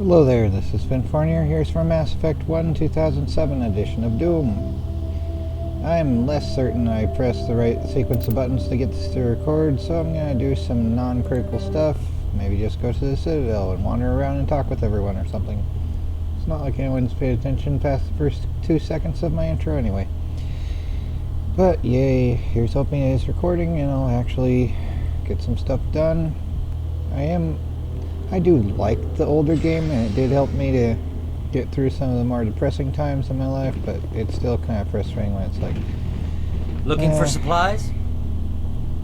Hello there, this is Finn Fournier. Here's for Mass Effect 1 2007 edition of Doom. I'm less certain I pressed the right sequence of buttons to get this to record, so I'm going to do some non-critical stuff. Maybe just go to the Citadel and wander around and talk with everyone or something. It's not like anyone's paid attention past the first 2 seconds of my intro anyway. But yay, here's hoping it is recording and I'll actually get some stuff done. I do like the older game, and it did help me to get through some of the more depressing times in my life, but it's still kind of frustrating when it's like... Looking for supplies?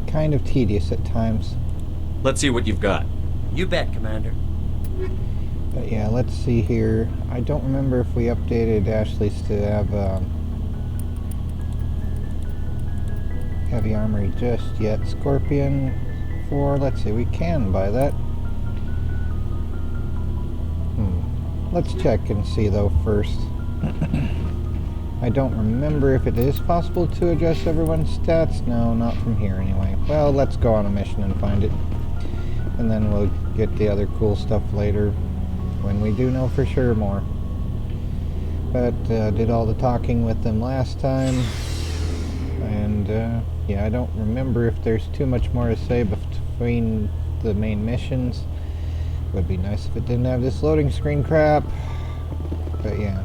Kind of tedious at times. Let's see what you've got. You bet, Commander. But yeah, let's see here. I don't remember if we updated Ashley's to have heavy armory just yet. Scorpion 4, let's see, we can buy that. Let's check and see though first. I don't remember if it is possible to adjust everyone's stats. No, not from here anyway. Well, let's go on a mission and find it. And then we'll get the other cool stuff later when we do know for sure more. But did all the talking with them last time. And yeah, I don't remember if there's too much more to say between the main missions. Would be nice if it didn't have this loading screen crap, but yeah.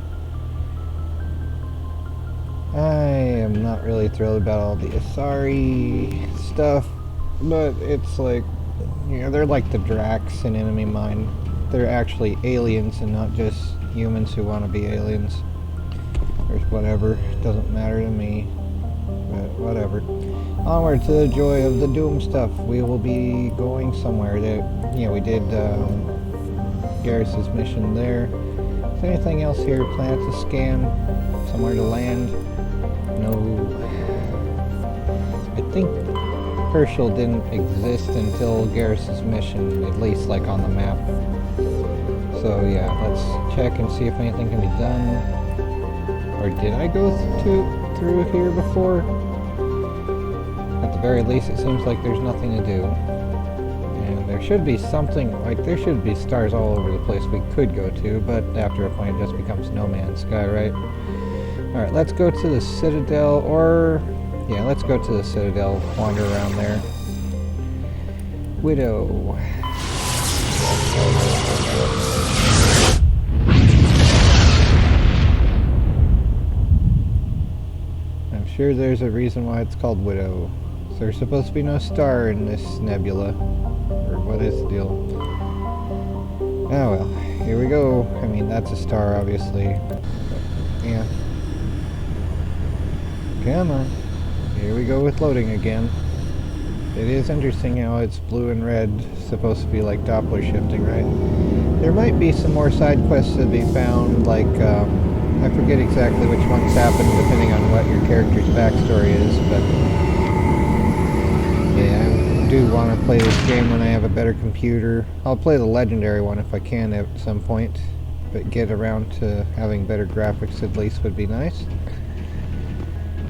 I am not really thrilled about all the Asari stuff, but it's like, you know, they're like the Drax in Enemy Mine. They're actually aliens and not just humans who want to be aliens. Or whatever, it doesn't matter to me, but whatever. Onward to the joy of the Doom stuff. We will be going somewhere. Yeah, we did Garrus's mission there. Is there anything else here? Planet to scan? Somewhere to land? No. I think Herschel didn't exist until Garrus's mission, at least like on the map. So yeah, let's check and see if anything can be done. Or did I go through here before? At the very least, it seems like there's nothing to do. And there should be something, like there should be stars all over the place we could go to, but after a point it just becomes no man's sky, right? Alright, let's go to the Citadel, or... yeah, let's go to the Citadel, wander around there. Widow. I'm sure there's a reason why it's called Widow. There's supposed to be no star in this nebula. Or what is the deal? Oh well, here we go. I mean, that's a star, obviously. But, yeah. Come on. Here we go with loading again. It is interesting how it's blue and red. Supposed to be like Doppler shifting, right? There might be some more side quests to be found, like, I forget exactly which ones happen depending on what your character's backstory is, but... yeah, I do want to play this game when I have a better computer. I'll play the legendary one if I can at some point, but get around to having better graphics at least would be nice.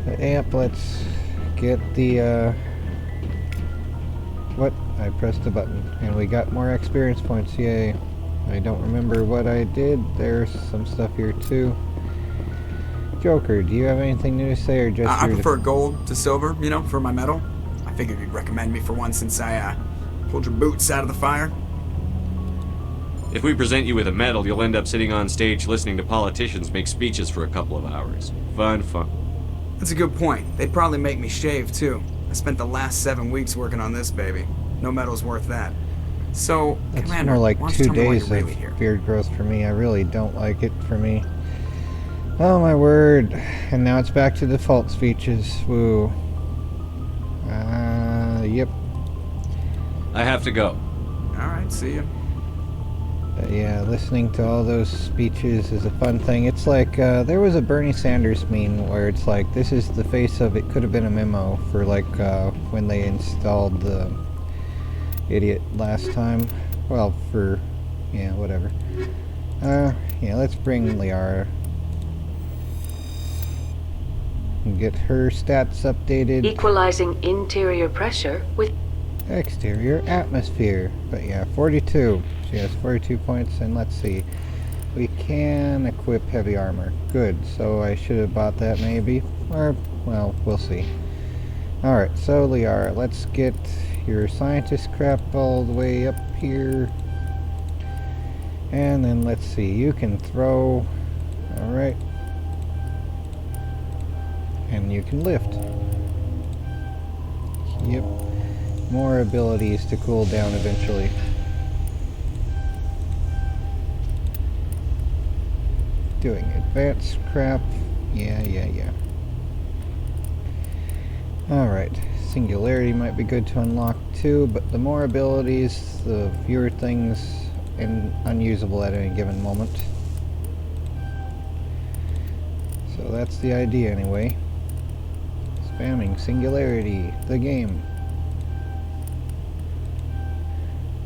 But amp, let's get the, what? I pressed the button, and we got more experience points, yay. I don't remember what I did. There's some stuff here too. Joker, do you have anything new to say, or just... I prefer gold to silver, you know, for my medal. I figured you'd recommend me for one since I pulled your boots out of the fire. If we present you with a medal, you'll end up sitting on stage listening to politicians make speeches for a couple of hours. Fun. That's a good point. They'd probably make me shave, too. I spent the last 7 weeks working on this baby. No medal's worth that. So, that's Commander, more like why don't 2 you tell me why days you're of really here? beard growth for me. I really don't like it for me. Oh my word. And now it's back to default speeches. Woo. Yep. I have to go. Alright, see ya. Yeah, listening to all those speeches is a fun thing. It's like, there was a Bernie Sanders meme where it's like, this is the face of, it could have been a memo for like, when they installed the idiot last time. Well, for, yeah, whatever. Yeah, let's bring Liara. And get her stats updated. Equalizing interior pressure with... Exterior atmosphere. But yeah, 42. She has 42 points, and let's see. We can equip heavy armor. Good, so I should have bought that maybe. Or, well, we'll see. Alright, so Liara, let's get your scientist crap all the way up here. And then let's see, you can throw. Alright. And you can lift. Yep. More abilities to cool down eventually. Doing advanced crap. Yeah. Alright. Singularity might be good to unlock too, but the more abilities, the fewer things unusable at any given moment. So that's the idea anyway. Spamming Singularity, the game.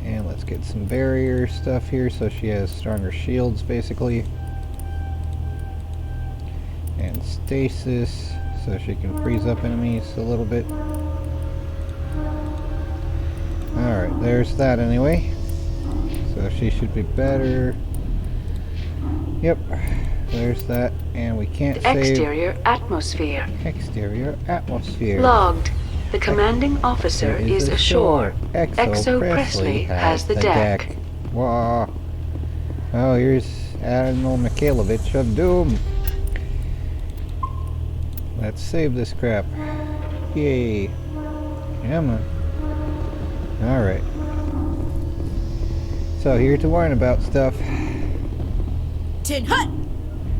And let's get some barrier stuff here so she has stronger shields basically. And stasis so she can freeze up enemies a little bit. Alright, there's that anyway. So she should be better. Yep, there's that. And we can't save. Exterior atmosphere. Exterior atmosphere. Logged. The commanding officer is ashore. Exo Presley has the deck. Whoa. Oh, here's Admiral Mikhailovich of Doom. Let's save this crap. Yay. Come on. Alright. So here to warn about stuff. Tin Hut!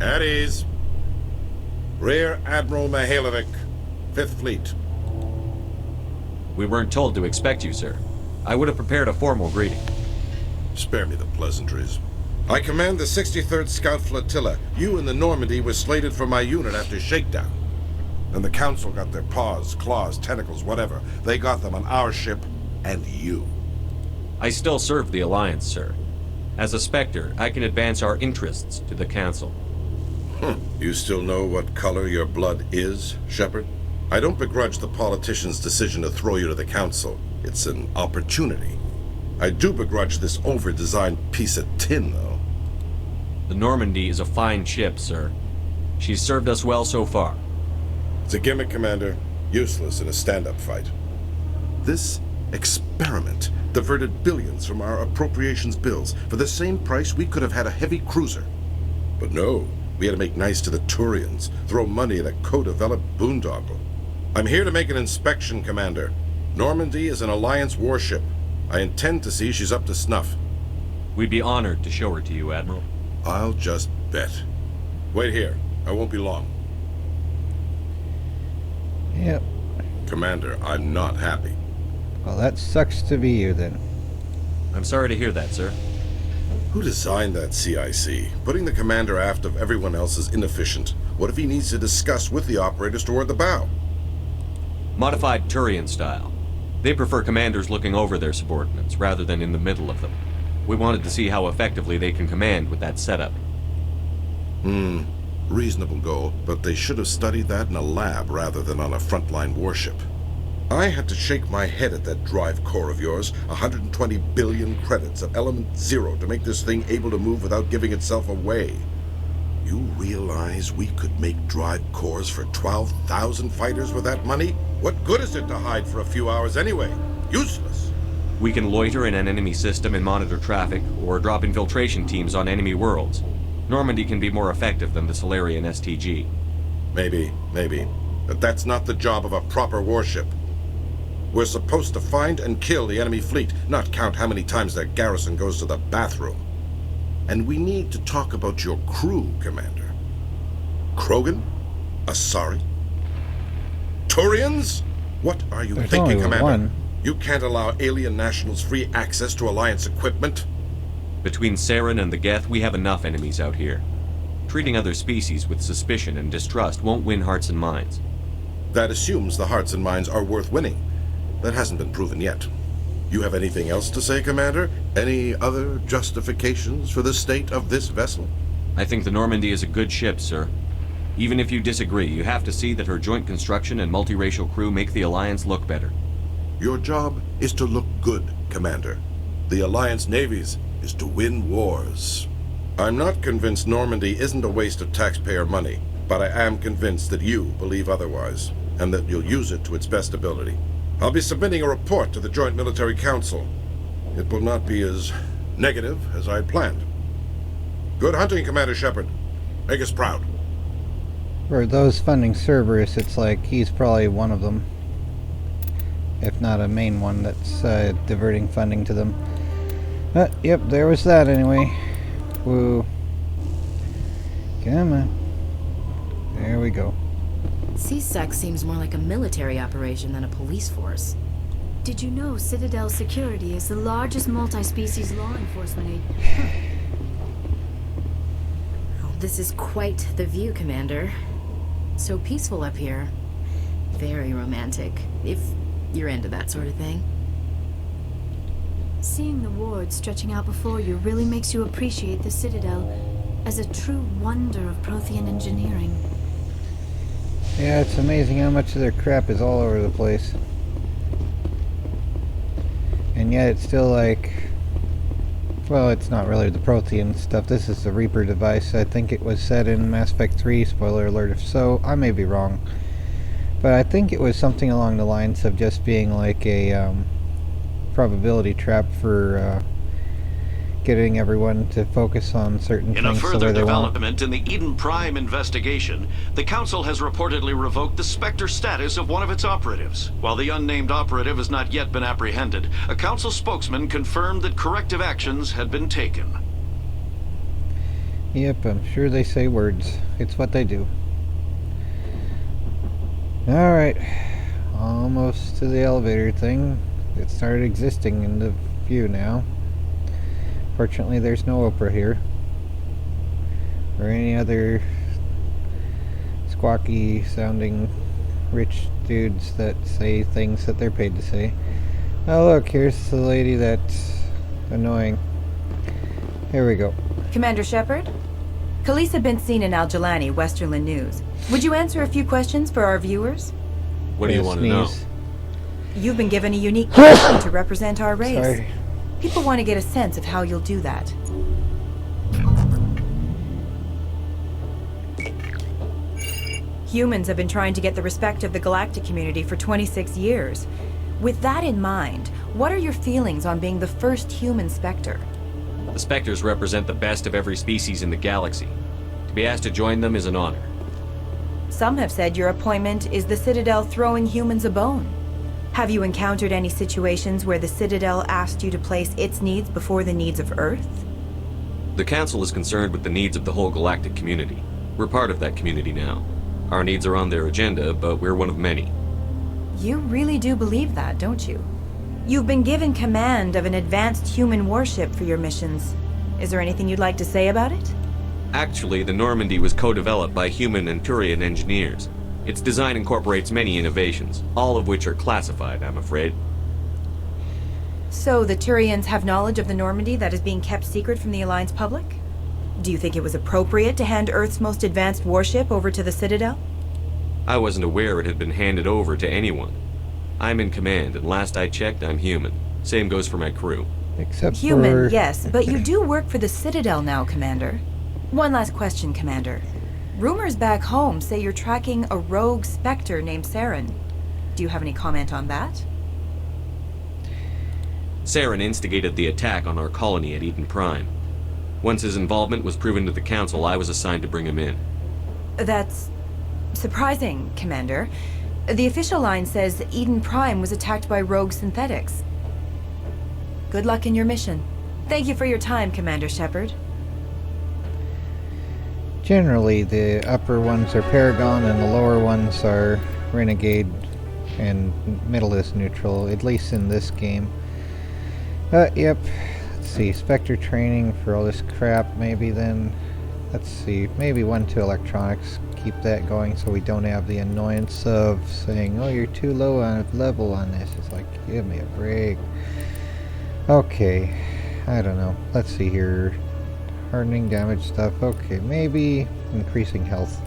At ease. Rear Admiral Mihailovic, 5th Fleet. We weren't told to expect you, sir. I would have prepared a formal greeting. Spare me the pleasantries. I command the 63rd Scout Flotilla. You and the Normandy were slated for my unit after shakedown. And the Council got their paws, claws, tentacles, whatever. They got them on our ship, and you. I still serve the Alliance, sir. As a Spectre, I can advance our interests to the Council. You still know what color your blood is, Shepard? I don't begrudge the politician's decision to throw you to the Council. It's an opportunity. I do begrudge this over-designed piece of tin, though. The Normandy is a fine ship, sir. She's served us well so far. It's a gimmick, Commander. Useless in a stand-up fight. This experiment diverted billions from our appropriations bills. For the same price, we could have had a heavy cruiser. But no, we had to make nice to the Turians, throw money at a co-developed boondoggle. I'm here to make an inspection, Commander. Normandy is an Alliance warship. I intend to see she's up to snuff. We'd be honored to show her to you, Admiral. I'll just bet. Wait here. I won't be long. Yep. Commander, I'm not happy. Well, that sucks to be you then. I'm sorry to hear that, sir. Who designed that CIC? Putting the commander aft of everyone else is inefficient. What if he needs to discuss with the operators toward the bow? Modified Turian style. They prefer commanders looking over their subordinates, rather than in the middle of them. We wanted to see how effectively they can command with that setup. Reasonable goal, but they should have studied that in a lab rather than on a frontline warship. I had to shake my head at that drive core of yours. 120 billion credits at element 0 to make this thing able to move without giving itself away. You realize we could make drive cores for 12,000 fighters with that money? What good is it to hide for a few hours anyway? Useless. We can loiter in an enemy system and monitor traffic, or drop infiltration teams on enemy worlds. Normandy can be more effective than the Solarian STG. Maybe. But that's not the job of a proper warship. We're supposed to find and kill the enemy fleet, not count how many times their garrison goes to the bathroom. And we need to talk about your crew, Commander. Krogan? Asari? Turians? What are you There's thinking, only Commander? one. You can't allow alien nationals free access to Alliance equipment? Between Saren and the Geth, we have enough enemies out here. Treating other species with suspicion and distrust won't win hearts and minds. That assumes the hearts and minds are worth winning. That hasn't been proven yet. You have anything else to say, Commander? Any other justifications for the state of this vessel? I think the Normandy is a good ship, sir. Even if you disagree, you have to see that her joint construction and multiracial crew make the Alliance look better. Your job is to look good, Commander. The Alliance navies is to win wars. I'm not convinced Normandy isn't a waste of taxpayer money, but I am convinced that you believe otherwise, and that you'll use it to its best ability. I'll be submitting a report to the Joint Military Council. It will not be as negative as I had planned. Good hunting, Commander Shepard. Make us proud. For those funding Cerberus, it's like he's probably one of them. If not a main one that's diverting funding to them. Yep, there was that anyway. Woo. Come on. There we go. CSEC seems more like a military operation than a police force. Did you know Citadel Security is the largest multi-species law enforcement agency? Oh, this is quite the view, Commander. So peaceful up here. Very romantic, if you're into that sort of thing. Seeing the ward stretching out before you really makes you appreciate the Citadel as a true wonder of Prothean engineering. Yeah, it's amazing how much of their crap is all over the place. And yet it's still like... Well, it's not really the Prothean stuff. This is the Reaper device. I think it was said in Mass Effect 3, spoiler alert if so. I may be wrong. But I think it was something along the lines of just being like a probability trap for getting everyone to focus on certain things. In a further the way they want. development in the Eden Prime investigation, the Council has reportedly revoked the Spectre status of one of its operatives. While the unnamed operative has not yet been apprehended, a Council spokesman confirmed that corrective actions had been taken. Yep, I'm sure they say words. It's what they do. Alright, almost to the elevator thing. It started existing in the view now. Fortunately, there's no Oprah here. Or any other squawky sounding rich dudes that say things that they're paid to say. Oh look, here's the lady that's annoying. Here we go. Commander Shepard? Khalees had been seen in Al-Jalani, Westerland News. Would you answer a few questions for our viewers? What do you want to know? You've been given a unique position to represent our race. Sorry. People want to get a sense of how you'll do that. Humans have been trying to get the respect of the galactic community for 26 years. With that in mind, what are your feelings on being the first human Spectre? The Spectres represent the best of every species in the galaxy. To be asked to join them is an honor. Some have said your appointment is the Citadel throwing humans a bone. Have you encountered any situations where the Citadel asked you to place its needs before the needs of Earth? The Council is concerned with the needs of the whole galactic community. We're part of that community now. Our needs are on their agenda, but we're one of many. You really do believe that, don't you? You've been given command of an advanced human warship for your missions. Is there anything you'd like to say about it? Actually, the Normandy was co-developed by human and Turian engineers. Its design incorporates many innovations, all of which are classified, I'm afraid. So the Turians have knowledge of the Normandy that is being kept secret from the Alliance public? Do you think it was appropriate to hand Earth's most advanced warship over to the Citadel? I wasn't aware it had been handed over to anyone. I'm in command, and last I checked, I'm human. Same goes for my crew. Except Human, for... yes, but you do work for the Citadel now, Commander. One last question, Commander. Rumors back home say you're tracking a rogue Spectre named Saren. Do you have any comment on that? Saren instigated the attack on our colony at Eden Prime. Once his involvement was proven to the Council, I was assigned to bring him in. That's surprising, Commander. The official line says Eden Prime was attacked by rogue synthetics. Good luck in your mission. Thank you for your time, Commander Shepard. Generally, the upper ones are Paragon and the lower ones are Renegade, and middle is neutral, at least in this game. Yep. Let's see, Spectre training for all this crap, maybe then. Let's see, maybe 1 to electronics. Keep that going so we don't have the annoyance of saying, oh, you're too low on level on this. It's like, give me a break. Okay, I don't know. Let's see here. Hardening damage stuff. Okay, maybe increasing health.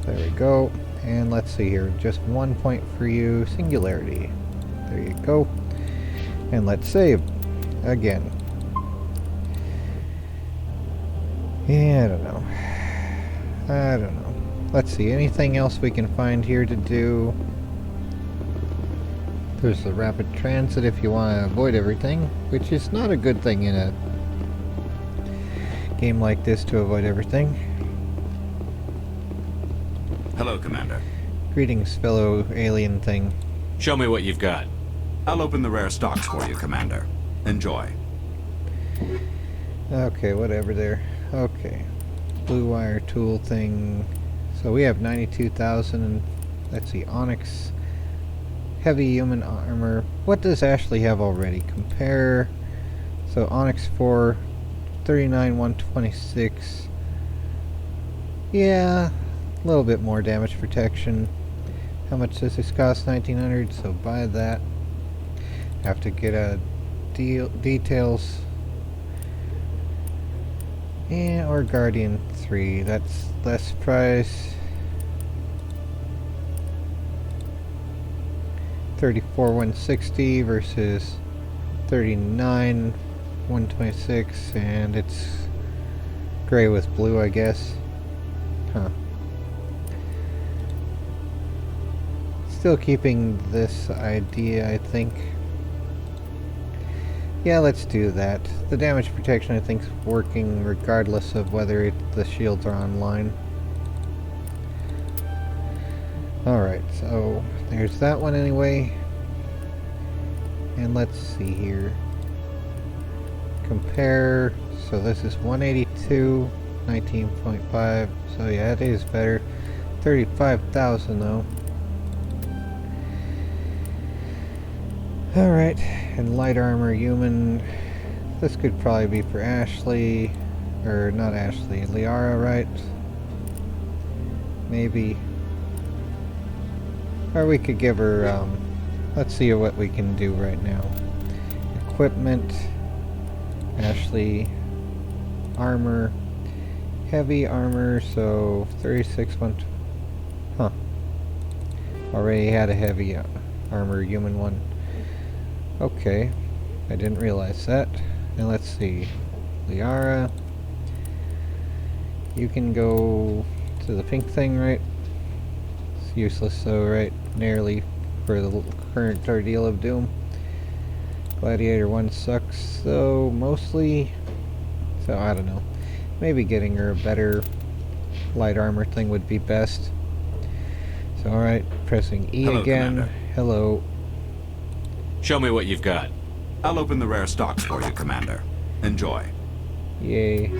There we go. And let's see here. Just 1 point for you. Singularity. There you go. And let's save again. Yeah, I don't know. Let's see, anything else we can find here to do? There's the rapid transit if you want to avoid everything, which is not a good thing in a game like this to avoid everything. Hello, Commander. Greetings, fellow alien thing. Show me what you've got. I'll open the rare stocks for you, Commander. Enjoy. Okay, whatever there. Okay. Blue wire tool thing. So we have 92,000 and let's see, Onyx. Heavy human armor. What does Ashley have already? Compare. So Onyx 4, 39, 126. Yeah, a little bit more damage protection. How much does this cost? 1900, so buy that. Have to get a details. Yeah, or Guardian 3, that's less price. 34 160 versus 39 126, and it's gray with blue, I guess. Huh. Still keeping this idea, I think. Yeah, let's do that. The damage protection, I think, is working regardless of whether the shields are online. Alright, so there's that one anyway. And let's see here. Compare. So this is 182, 19.5. So yeah, it is better. 35,000 though. Alright, and light armor human. This could probably be for Ashley. Or not Ashley, Liara, right? Maybe. Or we could give her, let's see what we can do right now. Equipment, Ashley, armor, heavy armor, so 36 1. Huh. Already had a heavy armor human one. Okay, I didn't realize that. And let's see, Liara, you can go to the pink thing, right? It's useless though, right? Nearly for the current ordeal of Doom. Gladiator 1 sucks, though, mostly. So, I don't know. Maybe getting her a better light armor thing would be best. So, alright, pressing E Hello, again. Commander. Hello. Show me what you've got. I'll open the rare stocks for you, Commander. Enjoy. Yay.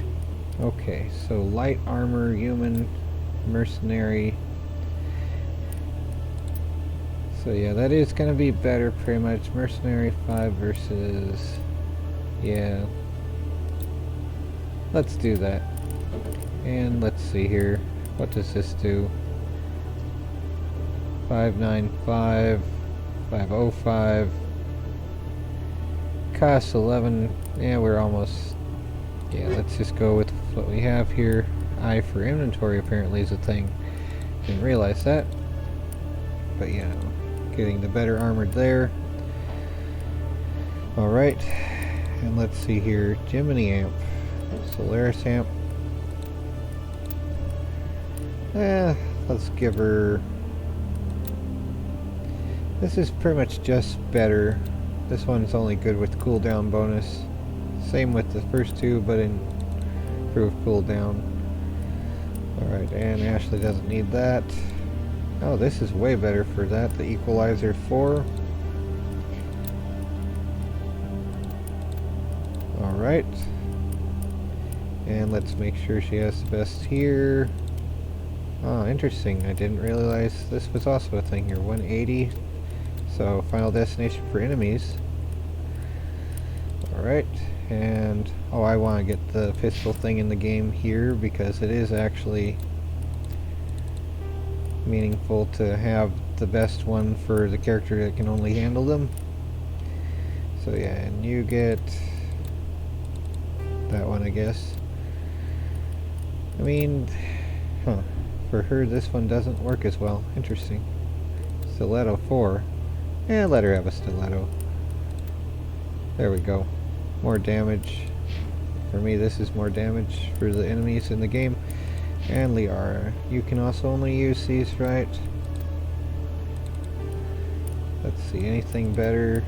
Okay, so light armor, human, mercenary. So yeah, that is going to be better pretty much. Mercenary 5 versus... yeah. Let's do that. And let's see here. What does this do? 595, 505. Cost 11. Yeah, we're almost... yeah, let's just go with what we have here. I for inventory apparently is a thing. Didn't realize that. But yeah, getting the better armored there. Alright. And let's see here. Gemini amp. Solaris amp. Let's give her... this is pretty much just better. This one's only good with cooldown bonus. Same with the first two, but improved cooldown. Alright, and Ashley doesn't need that. Oh, this is way better for that. The Equalizer 4. Alright. And let's make sure she has the best here. Oh, interesting. I didn't realize this was also a thing here. 180. So, final destination for enemies. Alright, and... oh, I want to get the pistol thing in the game here because it is actually meaningful to have the best one for the character that can only handle them. So yeah, and you get that one, I guess. I mean, huh. For her, this one doesn't work as well. Interesting. Stiletto 4. And let her have a stiletto. There we go. More damage. For me, this is more damage for the enemies in the game. And Liara. You can also only use these, right? Let's see, anything better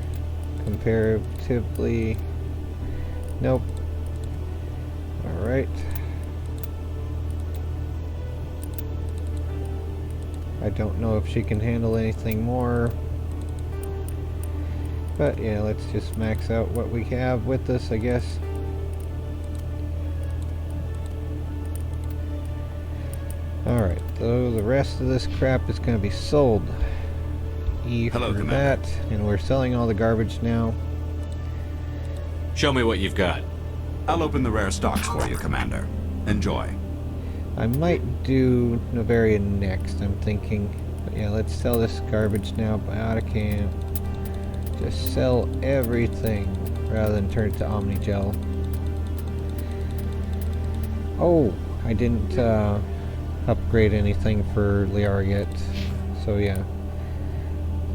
comparatively? Nope. Alright. I don't know if she can handle anything more. But yeah, let's just max out what we have with this, I guess. Alright, so the rest of this crap is going to be sold. E for that, and we're selling all the garbage now. Show me what you've got. I'll open the rare stocks for you, Commander. Enjoy. I might do Novaria next, I'm thinking. But yeah, let's sell this garbage now. Biotic camp. Just sell everything rather than turn it to Omnigel. Oh, I didn't upgrade anything for Liara yet. So yeah.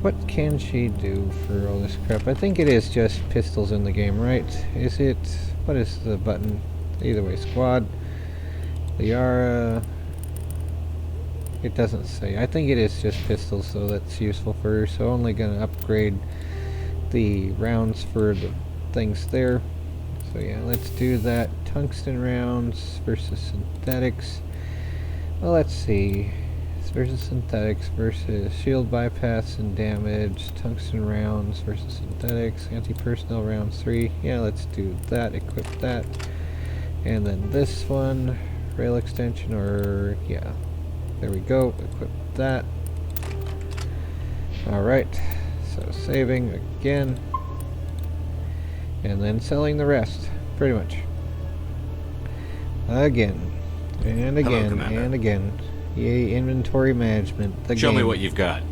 What can she do for all this crap? I think it is just pistols in the game, right? Is it? What is the button? Either way, squad. Liara. It doesn't say. I think it is just pistols, so that's useful for her. So only gonna upgrade the rounds for the things there. So yeah, let's do that. Tungsten rounds versus synthetics. Well, let's see. Versus synthetics versus shield bypass and damage. Tungsten rounds versus synthetics. Anti-personnel rounds 3. Yeah, let's do that. Equip that. And then this one. Rail extension, or yeah. There we go. Equip that. Alright. So saving again. And then selling the rest. Pretty much. Again. And again. And again. Yay, inventory management. Show me what you've got.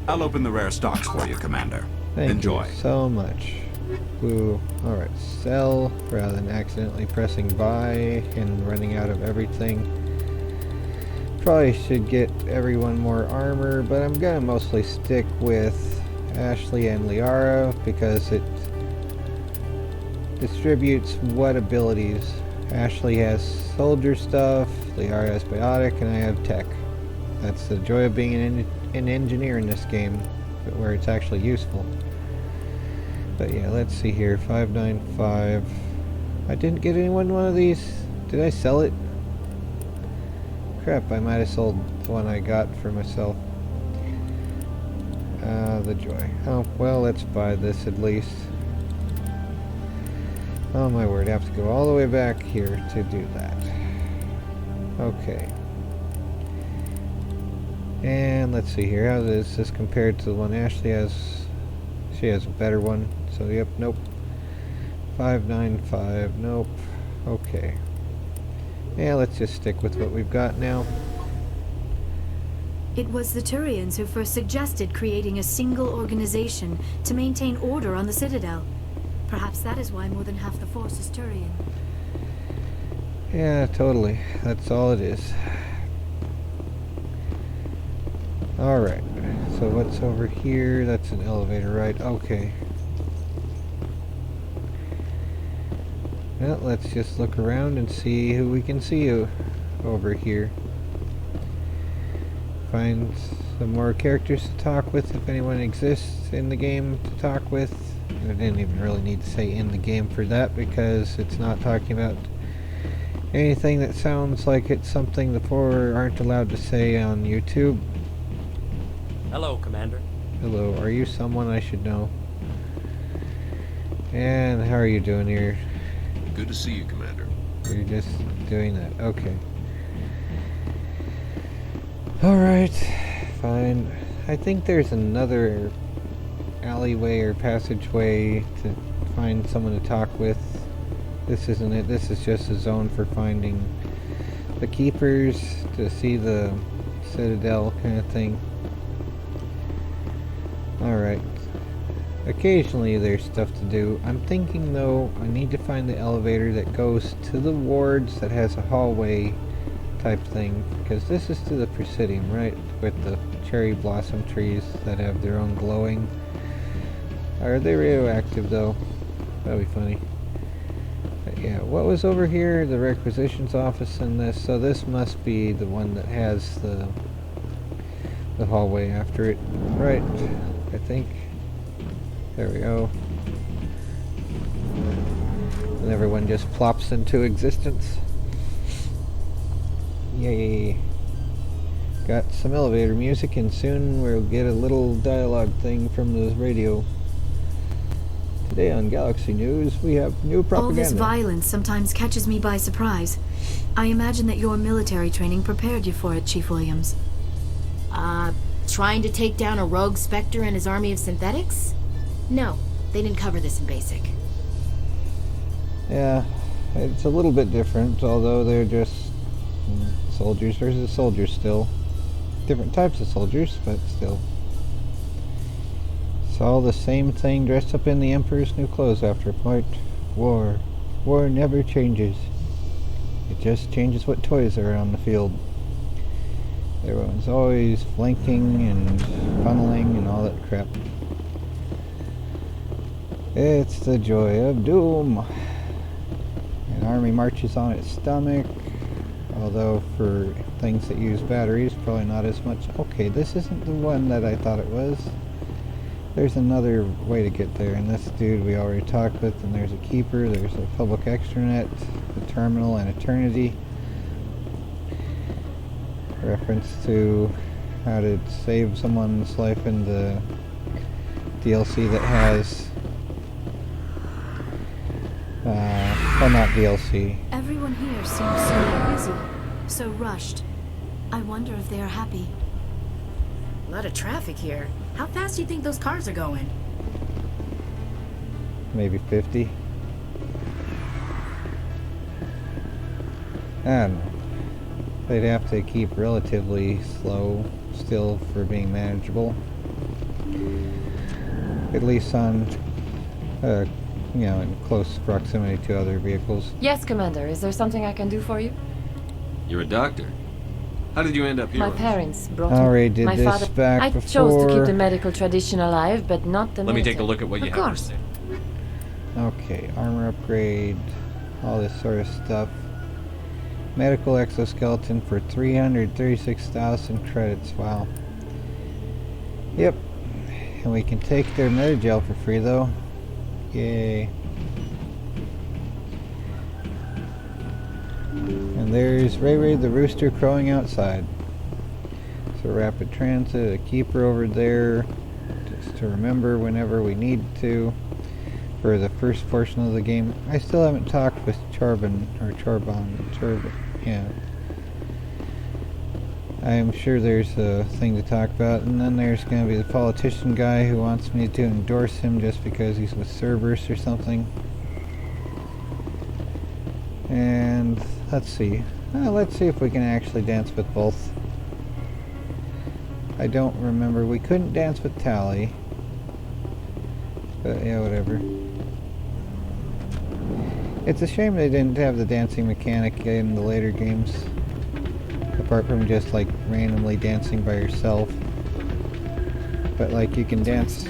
I'll open the rare stocks for you, Commander. Enjoy. Thank you so much. Ooh. Alright, sell rather than accidentally pressing buy and running out of everything. Probably should get everyone more armor, but I'm gonna mostly stick with Ashley and Liara because it distributes what abilities. Ashley has soldier stuff, Liara has biotic, and I have tech. That's the joy of being an engineer in this game, where it's actually useful. But yeah, let's see here. 595. I didn't get anyone one of these. Did I sell it? Crap, I might have sold the one I got for myself. The joy. Oh, well, let's buy this at least. Oh my word, I have to go all the way back here to do that. Okay. And let's see here, how is this compared to the one Ashley has? She has a better one, so yep, nope. 595, nope. Okay. Yeah, let's just stick with what we've got now. It was the Turians who first suggested creating a single organization to maintain order on the Citadel. Perhaps that is why more than half the force is Turian. Yeah, totally. That's all it is. Alright, so what's over here? That's an elevator, right? Okay. Well, let's just look around and see who we can see over here. Find some more characters to talk with, if anyone exists in the game to talk with. I didn't even really need to say in the game for that, because it's not talking about anything that sounds like it's something the poor aren't allowed to say on YouTube. Hello, Commander. Hello, are you someone I should know? And how are you doing here? Good to see you, Commander. You're just doing that, okay. Alright, fine. I think there's another alleyway or passageway to find someone to talk with. This isn't it. This is just a zone for finding the keepers, to see the Citadel kind of thing. Alright. Occasionally there's stuff to do. I'm thinking though, I need to find the elevator that goes to the wards that has a hallway type thing, because this is to the Presidium, right? With the cherry blossom trees that have their own glowing Are they radioactive though? That'd be funny. But yeah, what was over here? The requisitions office in this. So this must be the one that has the hallway after it. Right, I think. There we go. And everyone just plops into existence. Yay. Got some elevator music, and soon we'll get a little dialogue thing from the radio. Today on Galaxy News, we have new propaganda. All this violence sometimes catches me by surprise. I imagine that your military training prepared you for it, Chief Williams. Trying to take down a rogue Spectre and his army of synthetics? No, they didn't cover this in basic. Yeah, it's a little bit different, although they're just soldiers versus soldiers still. Different types of soldiers, but still. It's all the same thing dressed up in the Emperor's new clothes after a point. War. War never changes. It just changes what toys are on the field. Everyone's always flanking and funneling and all that crap. It's the joy of doom. An army marches on its stomach. Although for things that use batteries, probably not as much. Okay, this isn't the one that I thought it was. There's another way to get there, and this dude we already talked with, and there's a keeper, there's a public extranet, the terminal, and eternity. Reference to how to save someone's life in the DLC that has... well, not DLC. Everyone here seems so busy, so rushed. I wonder if they are happy. A lot of traffic here. How fast do you think those cars are going? Maybe 50. I don't know. They'd have to keep relatively slow still for being manageable. At least on, you know, in close proximity to other vehicles. Yes, Commander. Is there something I can do for you? You're a doctor. How did you end up here? My parents brought Already me. did My this father. back I before. chose to keep the medical tradition alive, but not the Let me military. take a look at what you have. Of course. Okay, armor upgrade, all this sort of stuff. Medical exoskeleton for 336,000 credits. Wow. Yep. And we can take their Metagel for free though. Yay. And there's Ray Ray the rooster crowing outside. So rapid transit, a keeper over there, just to remember whenever we need to. For the first portion of the game. I still haven't talked with Charbon, yeah. I'm sure there's a thing to talk about, and then there's going to be the politician guy who wants me to endorse him just because he's with Cerberus or something. And let's see. Let's see if we can actually dance with both. I don't remember. We couldn't dance with Tally. But yeah, whatever. It's a shame they didn't have the dancing mechanic in the later games. Apart from just like randomly dancing by yourself. But like you can dance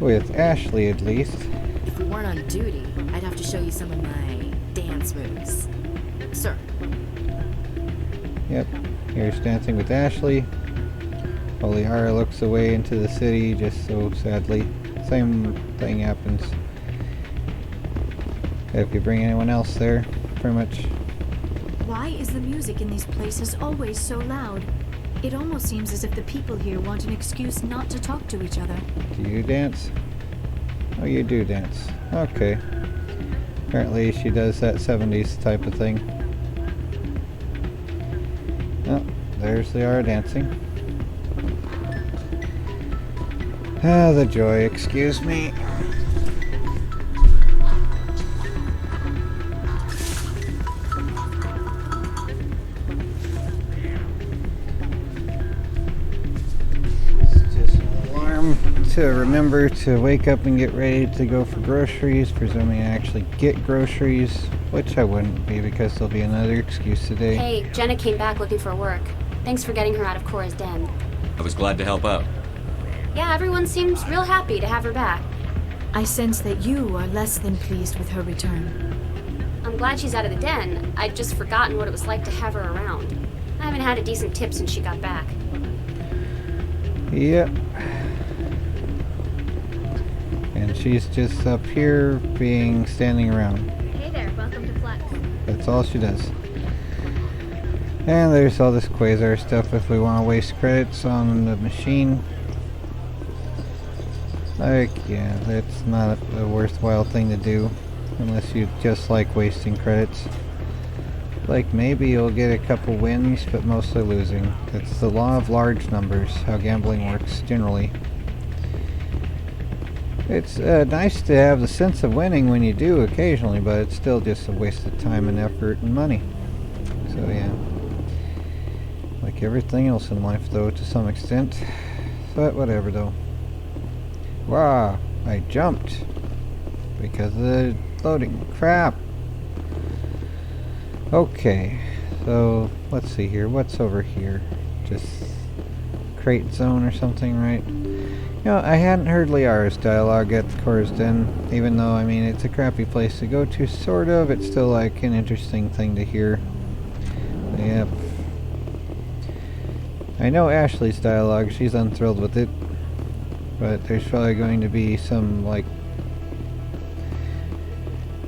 with Ashley at least. If we weren't on duty, I'd have to show you some of my dance moves. Sir. Yep, here's dancing with Ashley. While Liara looks away into the city just so sadly. Same thing happens if you bring anyone else there, pretty much. Why is the music in these places always so loud? It almost seems as if the people here want an excuse not to talk to each other. Do you dance? Oh, you do dance. Okay. Apparently she does that 70s type of thing. Oh, there's Liara dancing. Ah, the joy, excuse me. It's just an alarm to remember to wake up and get ready to go for groceries, presuming I actually get groceries, which I wouldn't be because there'll be another excuse today. Hey, Jenna came back looking for work. Thanks for getting her out of Cora's den. I was glad to help out. Yeah, everyone seems real happy to have her back. I sense that you are less than pleased with her return. I'm glad she's out of the den. I'd just forgotten what it was like to have her around. I haven't had a decent tip since she got back. Yep. And she's just up here standing around. Hey there, welcome to Flex. That's all she does. And there's all this quasar stuff if we want to waste credits on the machine. Like, yeah, that's not a worthwhile thing to do unless you just like wasting credits. Like, maybe you'll get a couple wins, but mostly losing. It's the law of large numbers, how gambling works generally. It's nice to have the sense of winning when you do occasionally, but it's still just a waste of time and effort and money. So yeah. Like everything else in life, though, to some extent. But whatever, though. Wow, I jumped because of the loading. Crap. Okay, so let's see here. What's over here? Just crate zone or something, right? You know, I hadn't heard Liara's dialogue at the Cora's Den, even though, I mean, it's a crappy place to go to, sort of. It's still like an interesting thing to hear. Yep. I know Ashley's dialogue, she's unthrilled with it. But there's probably going to be some, like,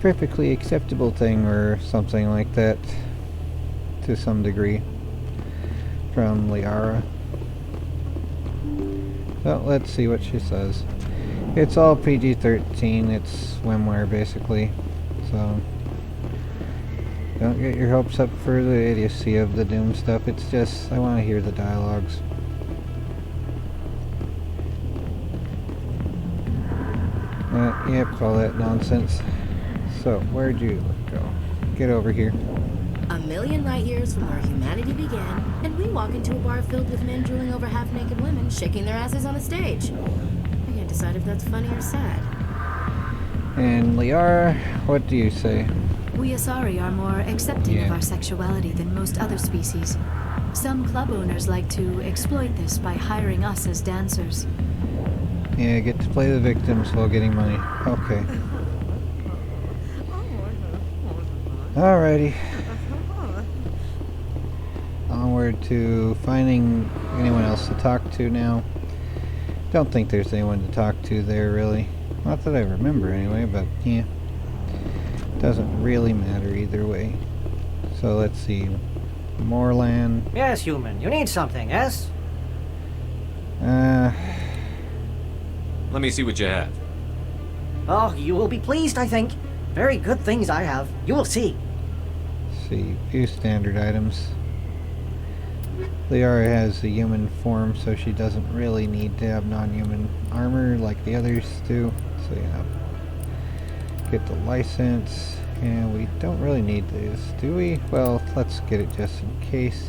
perfectly acceptable thing or something like that, to some degree, from Liara. So, let's see what she says. It's all PG-13, it's swimwear, basically, so don't get your hopes up for the idiocy of the Doom stuff. It's just, I want to hear the dialogues. Yep, all that nonsense. So, where'd you go? Get over here. A million light years from where humanity began, and we walk into a bar filled with men drooling over half-naked women, shaking their asses on a stage. I can't decide if that's funny or sad. And Liara, what do you say? We Asari are more accepting of our sexuality than most other species. Some club owners like to exploit this by hiring us as dancers. Yeah, get to play the victims while getting money. Okay. Alrighty. Onward to finding anyone else to talk to now. Don't think there's anyone to talk to there, really. Not that I remember anyway, but yeah. Doesn't really matter either way. So let's see. Moorland. Yes, human. You need something, yes? Let me see what you have. Oh, you will be pleased, I think. Very good things I have. You will see. Let's see. Few standard items. Liara has a human form, so she doesn't really need to have non-human armor like the others do. So yeah. Get the license. And we don't really need this, do we? Well, let's get it just in case.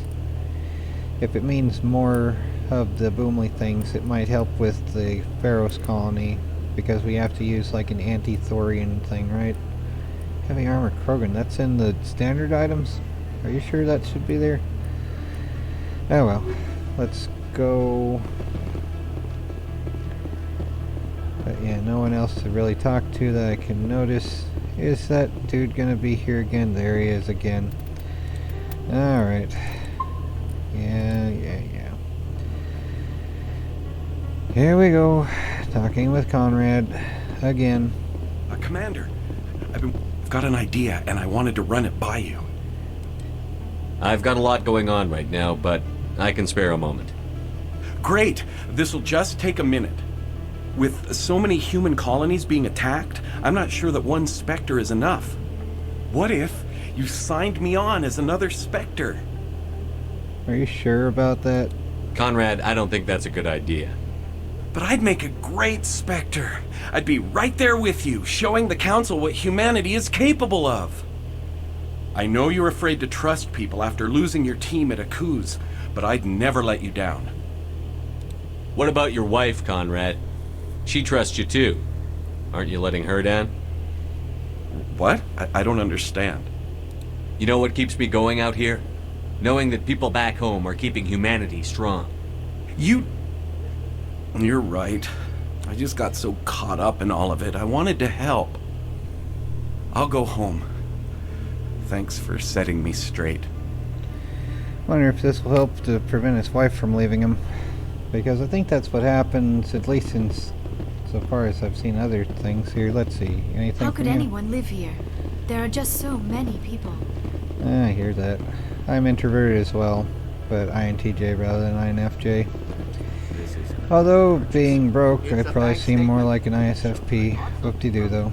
If it means more of the boomly things, it might help with the Pharaoh's colony, because we have to use like an anti-thorian thing, right? Heavy armor Krogan, that's in the standard items? Are you sure that should be there? Oh well, let's go. But yeah, no one else to really talk to that I can notice. Is that dude gonna be here again? There he is again. Alright. Yeah. Here we go. Talking with Conrad. Again. Commander, I've got an idea and I wanted to run it by you. I've got a lot going on right now, but I can spare a moment. Great! This'll just take a minute. With so many human colonies being attacked, I'm not sure that one Spectre is enough. What if you signed me on as another Spectre? Are you sure about that? Conrad, I don't think that's a good idea. But I'd make a great Spectre. I'd be right there with you, showing the Council what humanity is capable of. I know you're afraid to trust people after losing your team at Akuz, but I'd never let you down. What about your wife, Conrad? She trusts you too. Aren't you letting her down? What? I don't understand. You know what keeps me going out here? Knowing that people back home are keeping humanity strong. You're right. I just got so caught up in all of it. I wanted to help. I'll go home. Thanks for setting me straight. Wonder if this will help to prevent his wife from leaving him. Because I think that's what happens, at least in so far as I've seen other things here. Let's see. Anything How could from you? anyone live here? There are just so many people. I hear that. I'm introverted as well, but INTJ rather than INFJ. Although, being broke, I'd probably seem more like an ISFP. Whoop-de-doo, though.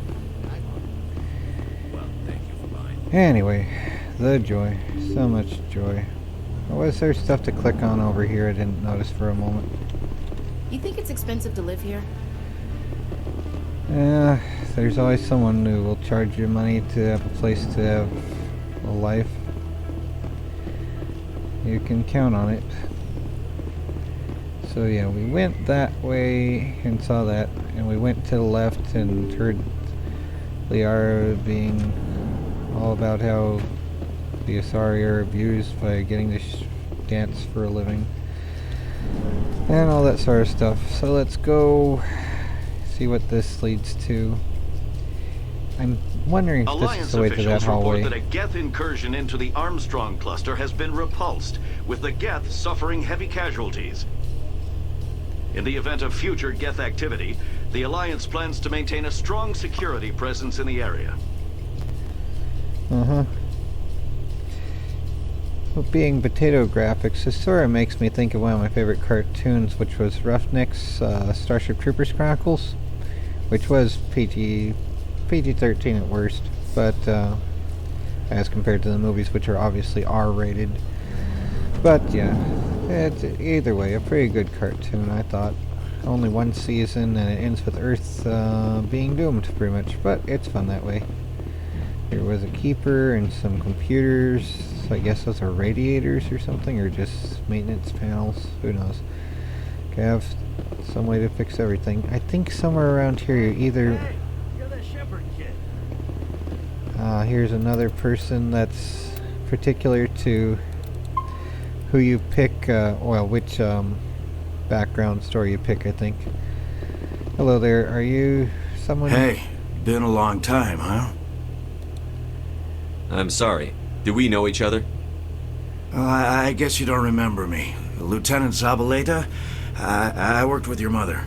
Anyway, the joy. So much joy. Was there stuff to click on over here I didn't notice for a moment? You think it's expensive to live here? Yeah, there's always someone who will charge you money to have a place to have a life. You can count on it. So yeah, we went that way and saw that, and we went to the left and heard Liara being all about how the Asari are abused by getting to dance for a living. And all that sort of stuff. So let's go see what this leads to. I'm wondering if Alliance this is the way to that officials hallway. report that a Geth incursion into the Armstrong cluster has been repulsed, with the Geth suffering heavy casualties. In the event of future Geth activity, the Alliance plans to maintain a strong security presence in the area. Uh-huh. Well, being potato graphics, this sort of makes me think of one of my favorite cartoons, which was Roughneck's Starship Troopers Chronicles, which was PG-13 at worst, but as compared to the movies, which are obviously R-rated. But yeah, it's either way a pretty good cartoon, I thought. Only one season, and it ends with Earth being doomed, pretty much, but it's fun that way. There was a keeper and some computers. So I guess those are radiators or something, or just maintenance panels. Who knows? Okay, I have some way to fix everything. I think somewhere around here, either. Hey, you're the shepherd kid. Here's another person that's particular to who you pick. Well, which background story you pick, I think. Hello there. Are you someone? Hey, been a long time, huh? I'm sorry. Do we know each other? I guess you don't remember me. Lieutenant Zabaleta? I worked with your mother.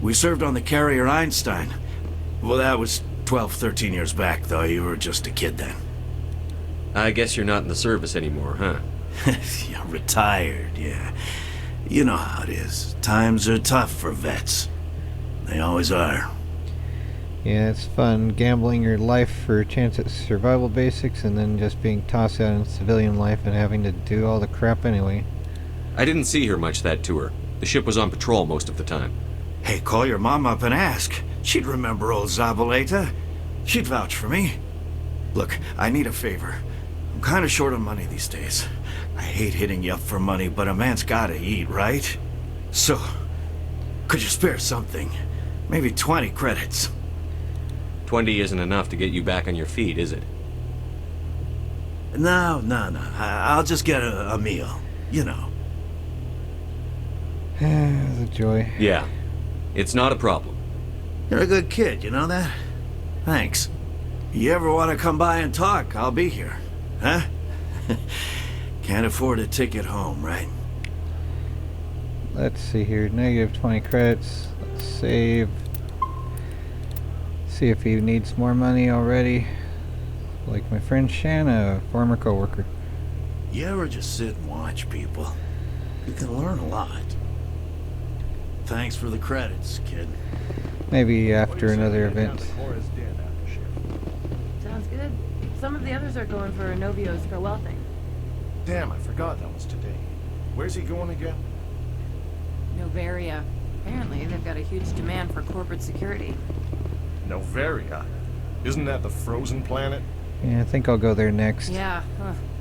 We served on the carrier Einstein. Well, that was 12, 13 years back, though. You were just a kid then. I guess you're not in the service anymore, huh? You're retired, yeah. You know how it is. Times are tough for vets. They always are. Yeah, it's fun gambling your life for a chance at survival basics and then just being tossed out in civilian life and having to do all the crap anyway. I didn't see her much that tour. The ship was on patrol most of the time. Hey, call your mom up and ask. She'd remember old Zabaleta. She'd vouch for me. Look, I need a favor. I'm kind of short on money these days. I hate hitting you up for money, but a man's gotta eat, right? So, could you spare something? Maybe 20 credits. 20 isn't enough to get you back on your feet, is it? No. I'll just get a meal. You know. The joy. Yeah. It's not a problem. You're a good kid, you know that? Thanks. You ever want to come by and talk, I'll be here. Huh? Can't afford a ticket home, right? Let's see here. Negative 20 credits. Let's save. See if he needs more money already. Like my friend Shanna, a former coworker. You ever just sit and watch people? You can learn a lot. Thanks for the credits, kid. Maybe after another event. Sounds good. Some of the others are going for Novio's farewell thing. Damn, I forgot that was today. Where's he going again? Novaria. Apparently, they've got a huge demand for corporate security. Novaria? Isn't that the frozen planet? Yeah, I think I'll go there next. Yeah,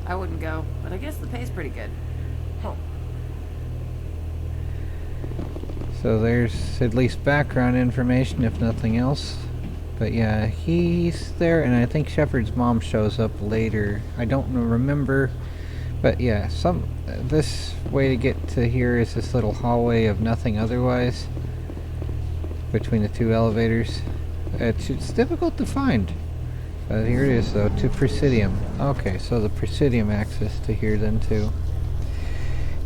I wouldn't go, but I guess the pay's pretty good. Huh. So there's at least background information, if nothing else. But yeah, he's there, and I think Shepard's mom shows up later. I don't remember, But yeah, this way to get to here is this little hallway of nothing otherwise between the two elevators. It's difficult to find. But here it is though, to Presidium. Okay, so the Presidium access to here then too.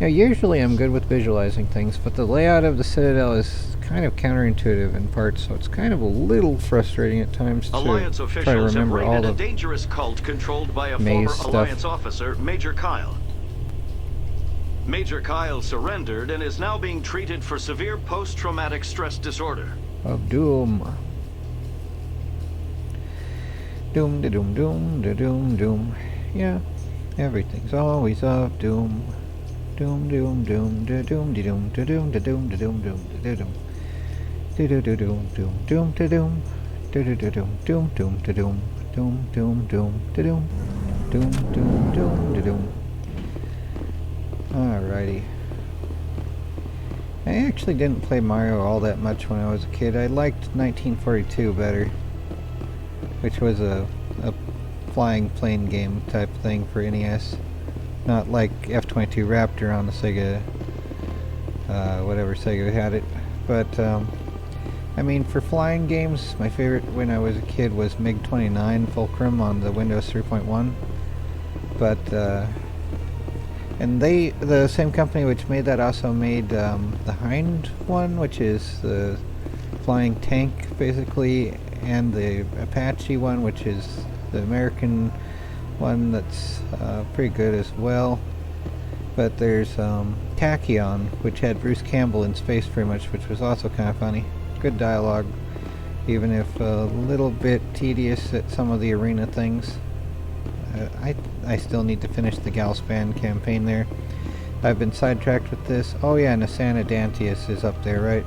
Now usually I'm good with visualizing things, but the layout of the Citadel is kind of counterintuitive in parts, so it's kind of a little frustrating at times to Alliance try to officials have remember all raided a the dangerous cult controlled by a maze former stuff. Alliance officer, Major Kyle. Major Kyle surrendered and is now being treated for severe post-traumatic stress disorder. Of Doom. Doom, da doom, doom, da doom, doom. Yeah, everything's always of doom. Doom, doom, doom, da doom, da doom, da doom, da doom, da doom, doom, da doom. Do do do doom, doom, doom, da doom. Do do do doom, doom, doom, da doom. Doom, doom, doom, da doom. Doom, doom, doom, da doom. Alrighty. I actually didn't play Mario all that much when I was a kid. I liked 1942 better, which was a flying plane game type thing for NES. Not like F-22 Raptor on the Sega, whatever Sega had it. But, I mean, for flying games, my favorite when I was a kid was MiG-29 Fulcrum on the Windows 3.1. But, and the same company which made that also made the Hind one, which is the flying tank, basically, and the Apache one, which is the American one that's pretty good as well. But there's Tachyon, which had Bruce Campbell in space pretty much, which was also kind of funny. Good dialogue, even if a little bit tedious at some of the arena things. I still need to finish the Galspan campaign there. I've been sidetracked with this. Oh yeah, Nasana Dantius is up there, right?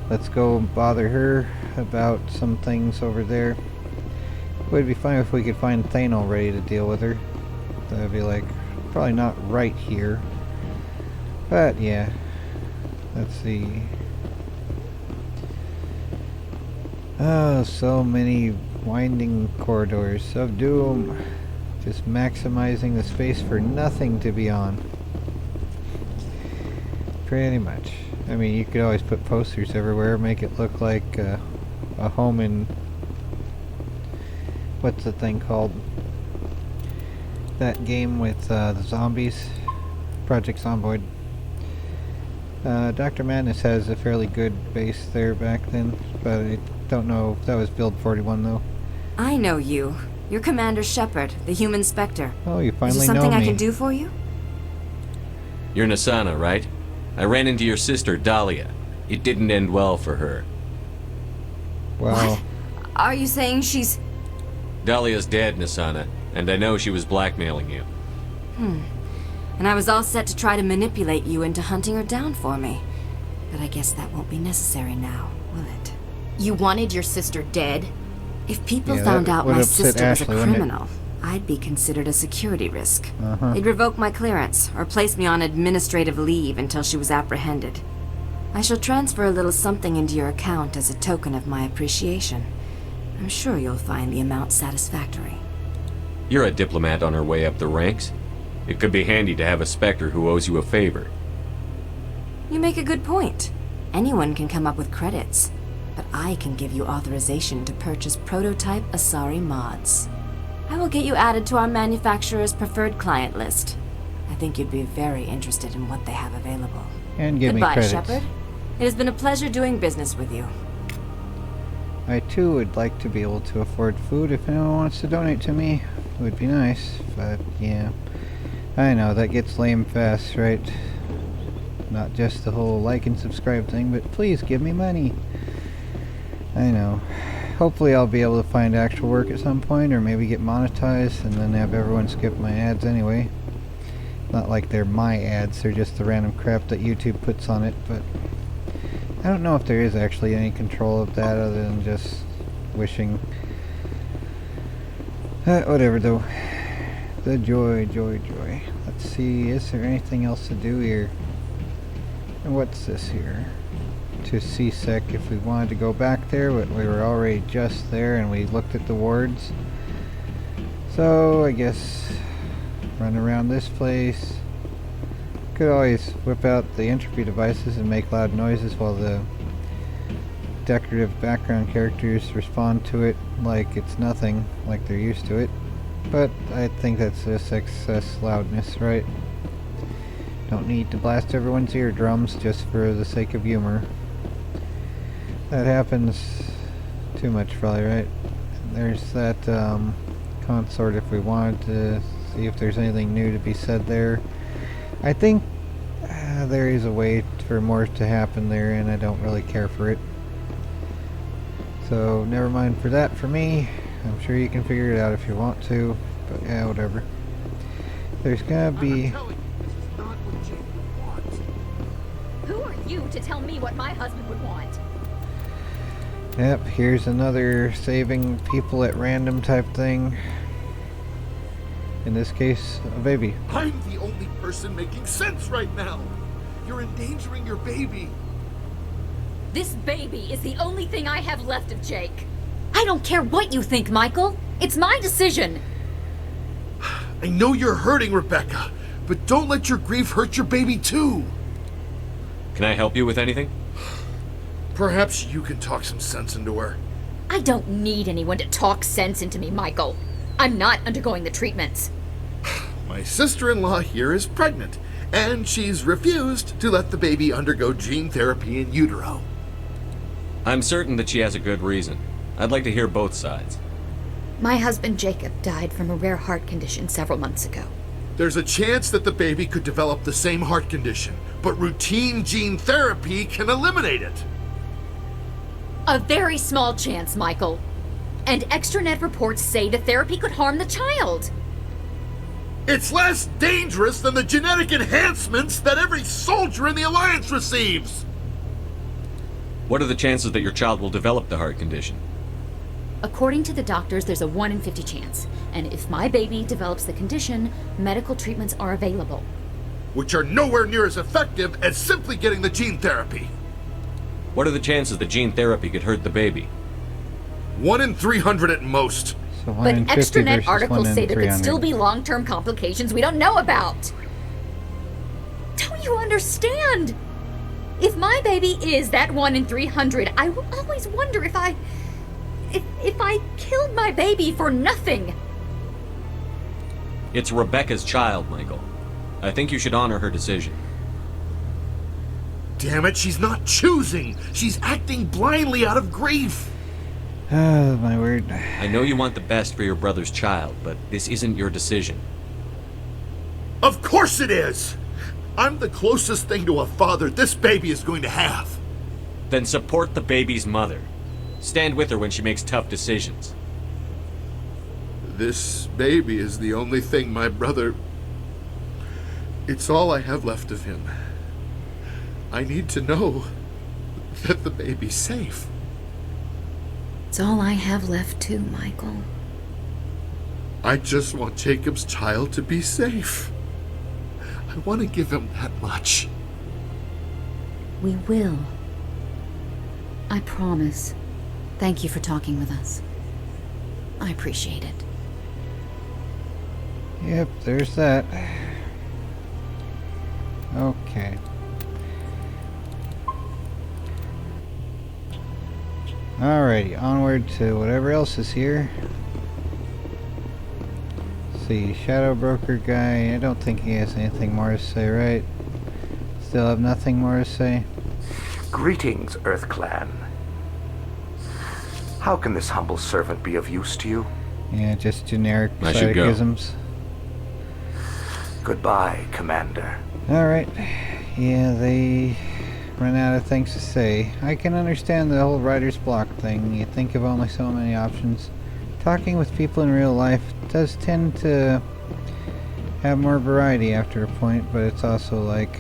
Let's go bother her about some things over there. It would be fine if we could find Thanol ready to deal with her. That'd be like, probably not right here. But yeah, let's see. Oh, so many winding corridors of doom. Just maximizing the space for nothing to be on. Pretty much. I mean, you could always put posters everywhere, make it look like a home in... what's the thing called? That game with the zombies? Project Zomboid. Dr. Madness has a fairly good base there back then, but I don't know if that was Build 41 though. I know you. You're Commander Shepard, the human Spectre. Oh, you finally know me. Is there something I can do for you? You're Nasana, right? I ran into your sister, Dahlia. It didn't end well for her. Well... What? Are you saying she's... Dahlia's dead, Nasana, and I know she was blackmailing you. And I was all set to try to manipulate you into hunting her down for me. But I guess that won't be necessary now, will it? You wanted your sister dead? If people found out my sister was a criminal, I'd be considered a security risk. They'd revoke my clearance, or place me on administrative leave until she was apprehended. I shall transfer a little something into your account as a token of my appreciation. I'm sure you'll find the amount satisfactory. You're a diplomat on her way up the ranks. It could be handy to have a Spectre who owes you a favor. You make a good point. Anyone can come up with credits, but I can give you authorization to purchase prototype Asari mods. I will get you added to our manufacturer's preferred client list. I think you'd be very interested in what they have available. And give Goodbye, me credits. Shepard. It has been a pleasure doing business with you. I too would like to be able to afford food. If anyone wants to donate to me, it would be nice, but yeah. I know, that gets lame fast, right? Not just the whole like and subscribe thing, but please give me money. I know. Hopefully I'll be able to find actual work at some point, or maybe get monetized and then have everyone skip my ads anyway. Not like they're my ads, they're just the random crap that YouTube puts on it, but I don't know if there is actually any control of that other than just wishing. Whatever though. The joy, joy, joy. Let's see, is there anything else to do here? And what's this here? To CSEC, if we wanted to go back there, but we were already just there and we looked at the wards. So, I guess run around this place. Could always whip out the entropy devices and make loud noises while the decorative background characters respond to it like it's nothing, like they're used to it. But I think that's just excess loudness, right? Don't need to blast everyone's eardrums just for the sake of humor. That happens too much probably, right? There's that consort if we wanted to see if there's anything new to be said there. I think there is a way for more to happen there, and I don't really care for it. So never mind for that for me. I'm sure you can figure it out if you want to, but yeah, whatever. There's gonna be... Who are you to tell me what my husband would want? Yep, here's another saving people at random type thing. In this case, a baby. I'm the only person making sense right now. You're endangering your baby. This baby is the only thing I have left of Jake. I don't care what you think, Michael. It's my decision. I know you're hurting, Rebecca, but don't let your grief hurt your baby too. Can I help you with anything? Perhaps you can talk some sense into her. I don't need anyone to talk sense into me, Michael. I'm not undergoing the treatments. My sister-in-law here is pregnant, and she's refused to let the baby undergo gene therapy in utero. I'm certain that she has a good reason. I'd like to hear both sides. My husband Jacob died from a rare heart condition several months ago. There's a chance that the baby could develop the same heart condition, but routine gene therapy can eliminate it. A very small chance, Michael. And extranet reports say the therapy could harm the child. It's less dangerous than the genetic enhancements that every soldier in the Alliance receives. What are the chances that your child will develop the heart condition? According to the doctors, there's a 1 in 50 chance. And if my baby develops the condition, medical treatments are available. Which are nowhere near as effective as simply getting the gene therapy. What are the chances that gene therapy could hurt the baby? 1 in 300 at most. So But extranet articles say there could 300. still be long-term complications we don't know about. Don't you understand? If my baby is that 1 in 300, I will always wonder if I killed my baby for nothing. It's Rebecca's child, Michael. I think you should honor her decision. Damn it, she's not choosing. She's acting blindly out of grief. Oh, my word. I know you want the best for your brother's child, but this isn't your decision. Of course it is! I'm the closest thing to a father this baby is going to have. Then support the baby's mother. Stand with her when she makes tough decisions. This baby is the only thing my brother... It's all I have left of him. I need to know that the baby's safe. It's all I have left too, Michael. I just want Jacob's child to be safe. I want to give him that much. We will. I promise. Thank you for talking with us. I appreciate it. Yep, there's that. Okay. Alrighty, onward to whatever else is here. Let's see, Shadow Broker guy, I don't think he has anything more to say, right? Still have nothing more to say? Greetings, Earth Clan. How can this humble servant be of use to you? Yeah, just generic I should go. psychisms. Goodbye, Commander. Alright. Yeah, they run out of things to say. I can understand the whole writer's block thing. You think of only so many options. Talking with people in real life does tend to have more variety after a point, but it's also like...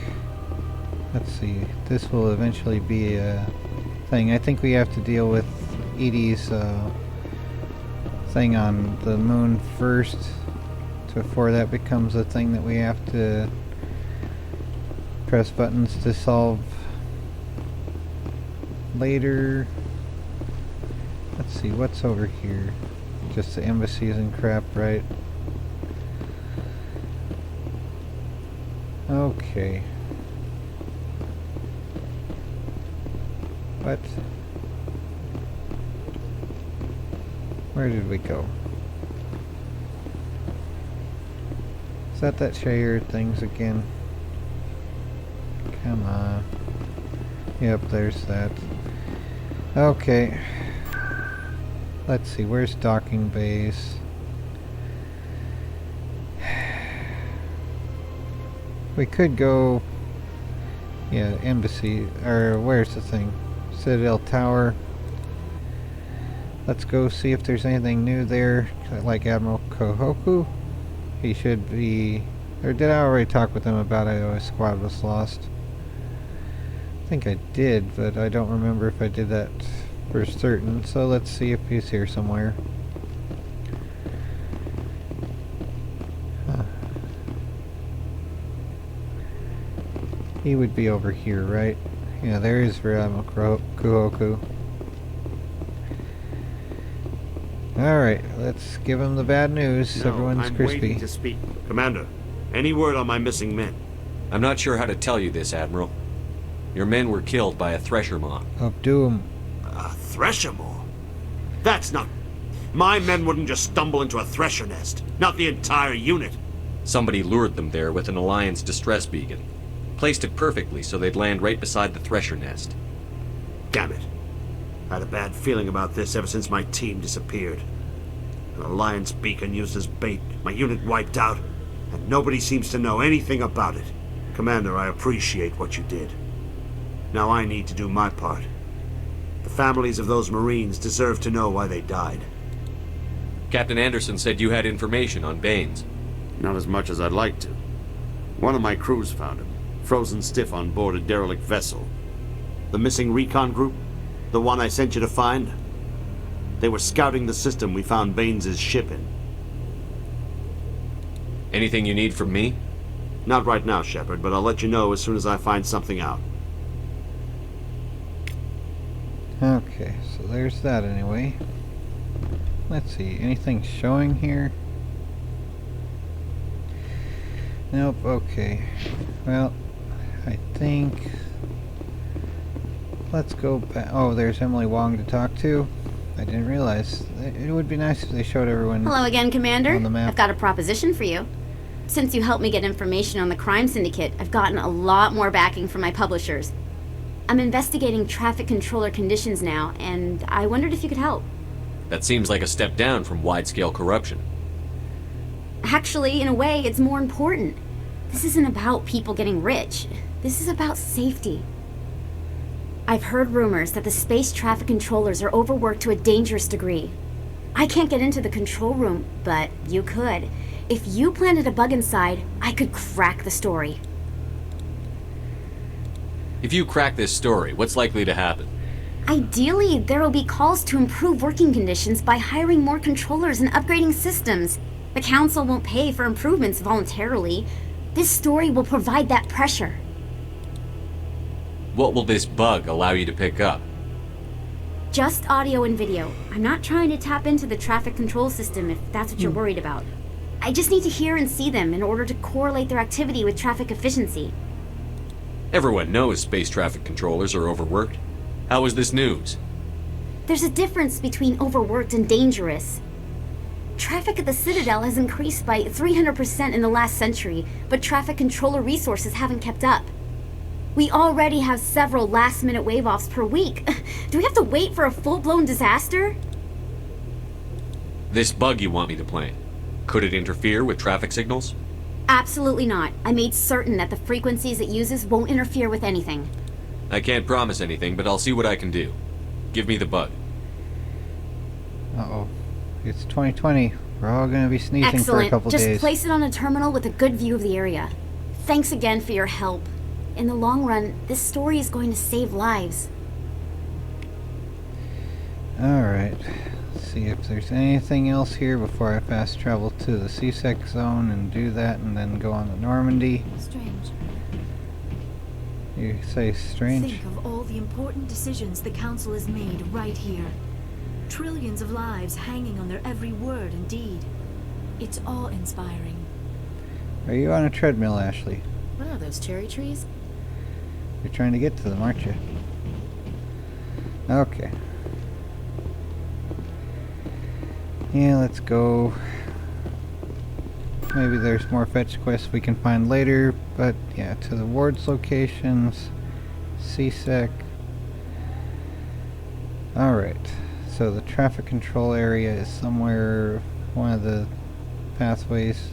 Let's see. This will eventually be a thing. I think we have to deal with Edie's thing on the moon first before that becomes a thing that we have to press buttons to solve later. Let's see, what's over here? Just the embassies and crap, right? Okay. What? Where did we go? Is that share things again? Come on. Yep, there's that. Okay. Let's see, where's docking bays? We could go... Yeah, embassy, or where's the thing? Citadel Tower. Let's go see if there's anything new there, like Admiral Kohoku. He should be... Or did I already talk with him about a squad was lost? I think I did, but I don't remember if I did that for certain. So let's see if he's here somewhere. Huh. He would be over here, right? Yeah, there is Admiral Kohoku. Alright, let's give him the bad news. No, Everyone's I'm crispy. waiting to speak. Commander, any word on my missing men? I'm not sure how to tell you this, Admiral. Your men were killed by a thresher maw. Of doom. A thresher maw? That's not... My men wouldn't just stumble into a thresher nest. Not the entire unit. Somebody lured them there with an Alliance distress beacon. Placed it perfectly so they'd land right beside the thresher nest. Damn it. I had a bad feeling about this ever since my team disappeared. An Alliance beacon used as bait, my unit wiped out, and nobody seems to know anything about it. Commander, I appreciate what you did. Now I need to do my part. The families of those Marines deserve to know why they died. Captain Anderson said you had information on Baines. Not as much as I'd like to. One of my crews found him, frozen stiff on board a derelict vessel. The missing recon group? The one I sent you to find? They were scouting the system we found Baines' ship in. Anything you need from me? Not right now, Shepard, but I'll let you know as soon as I find something out. Okay, so there's that anyway. Let's see, anything showing here? Nope, okay. Well, I think... Let's go back. Oh, there's Emily Wong to talk to. I didn't realize. It would be nice if they showed everyone. Hello again, Commander. On the map. I've got a proposition for you. Since you helped me get information on the crime syndicate, I've gotten a lot more backing from my publishers. I'm investigating traffic controller conditions now, and I wondered if you could help. That seems like a step down from wide-scale corruption. Actually, in a way, it's more important. This isn't about people getting rich. This is about safety. I've heard rumors that the space traffic controllers are overworked to a dangerous degree. I can't get into the control room, but you could. If you planted a bug inside, I could crack the story. If you crack this story, what's likely to happen? Ideally, there will be calls to improve working conditions by hiring more controllers and upgrading systems. The Council won't pay for improvements voluntarily. This story will provide that pressure. What will this bug allow you to pick up? Just audio and video. I'm not trying to tap into the traffic control system if that's what you're worried about. I just need to hear and see them in order to correlate their activity with traffic efficiency. Everyone knows space traffic controllers are overworked. How is this news? There's a difference between overworked and dangerous. Traffic at the Citadel has increased by 300% in the last century, but traffic controller resources haven't kept up. We already have several last-minute wave-offs per week. Do we have to wait for a full-blown disaster? This bug you want me to plant, could it interfere with traffic signals? Absolutely not. I made certain that the frequencies it uses won't interfere with anything. I can't promise anything, but I'll see what I can do. Give me the bug. Uh-oh. It's 2020. We're all gonna be sneezing Excellent. for a couple Just days. place it on a terminal with a good view of the area. Thanks again for your help. In the long run, this story is going to save lives. Alright. Let's see if there's anything else here before I fast travel to the CSEC zone and do that and then go on to Normandy. Strange. You say strange? Think of all the important decisions the Council has made right here. Trillions of lives hanging on their every word and deed. It's awe-inspiring. Are you on a treadmill, Ashley? What are those, cherry trees? You're trying to get to them, aren't you? Okay. Yeah, let's go. Maybe there's more fetch quests we can find later, but yeah, to the wards locations, CSEC. Alright, so the traffic control area is somewhere, one of the pathways.